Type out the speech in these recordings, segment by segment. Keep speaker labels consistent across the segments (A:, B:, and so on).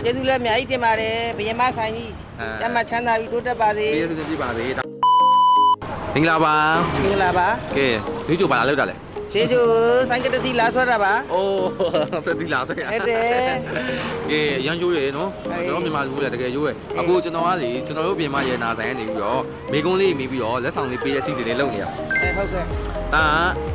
A: ကျေးဇူးလည်းအများကြီးတင်ပါတယ်ဘယင်မဆိုင်ကြီးကျမ်းမချမ်းသာပြီးတိုးတက်ပါစေ
B: ကျေးဇူးတင်ပြပါစေမင်္ဂလာပါ
A: မင်္ဂလာပါ
B: ကဲဒီကျိုဘာလာလောက်တာလဲ
A: ကျေးဇူးဆိုင်ကတစီလာဆွဲတာပါ
B: အိုးစက်စီလာဆွဲရ
A: ဟုတ်တယ်
B: ကဲရန်ကျိုးရယ်နော်ကျွန်တော်မြန်မာလူတွေတကယ်ကျိုးရယ်အခုကျွန်တော်ကလေကျွန်တော်တို့ပြင်မရေနာဆိုင်ကနေပြီးတော့မိကုန်းလေးမိပြီးတော့လက်ဆောင်လေးပေးတဲ့စီစဉ်လေးလုပ်နေရ
A: ဟုတ်ကဲ့
B: ဒါ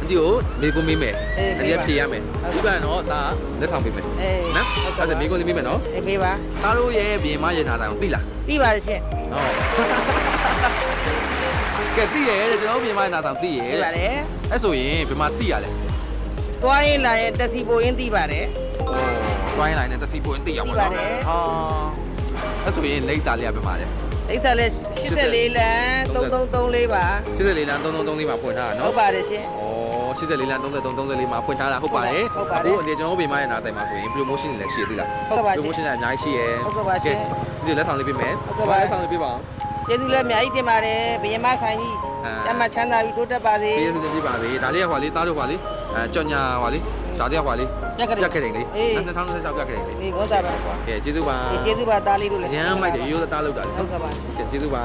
B: အဒီကိုမိကုန်းမိမယ်အဒီကဖြေရမယ်ဒီဘက်တော့ဒါလက်ဆောင်ပေးမယ်
A: အေး
B: နော်အဲ့ဒါမိကုန်းလေးမိမယ်နော်
A: အေးပေးပါ
B: သားတို့ရဲ့ပြင်မရေနာဆိုင်ကိုသိလား
A: သိပါတယ်ရှင်
B: ကဲသိရတဲ့ကျွန်တော်ပြင်မရေနာဆိုင်သိရ
A: သိပါတယ်
B: အဲ့ဆိုရင်ဘယ်မှာသိရလဲ
A: သွားရင်လာရင်တက်စီပိုရင်းသိပါတယ်
B: တွိုင်းလိုက်နဲ့တစီပွင့်သိရပါတော့ဟာအဲ့ဆိုရင်လိမ့်စာလေးကဘယ်မှာလဲ
A: အိတ်ဆက်လဲ84လမ်း3334ပါ
B: 84လမ်း3334မှာဖွင့်ထားတာ
A: ဟု
B: နော်
A: တ်ပါတယ်ရှင်
B: ဩ84လမ်း3334မှာဖွင့်ထားတာဟုတ်ပါတယ်
A: ဟုတ်ပါတယ်
B: အခုအနေကျွန်တော်ပြင်မရနာတိုင်မှာဆိုရင် promotion တွေလည်းရှိရသေးလား
A: ဟုတ်ပါရှင်
B: promotion တွေအများကြီးရှိရယ်
A: ဟုတ်ကဲ့ပါရှင်
B: ဒီလက်ဆောင်လေးပေးမယ်
A: ဟုတ်ကဲ့ပါ
B: လက်ဆောင်လေးပေးပါအောင်
A: ကျေးဇူးလည်းအများကြီးတင်ပါတယ်ဘယင်မဆိုင်ကြီးကျမ်းမချမ်းသာပြီးတိုးတက်ပါစေ
B: ကျေးဇူးတင်ပြပါစေဒါလေးကဟွာလေးသားတို့ဟွာလေးကြော်ညာဟွာလေးရှားတဲ့ဟွာလေးပြက်ခဲ့တယ်လေ2016ပြက်ခဲ့တယ်လေ
A: အေးဝတ်စားပါကွာ
B: ကဲကျေးဇူးပါ
A: ကျေးဇူးပါသားလေးတို့လည်း
B: ရမ်းမိုက်တယ်ရိုးသားလောက်တာလေ
A: ဟုတ်ကဲ့ပါရှင်
B: ကဲကျေးဇူးပါ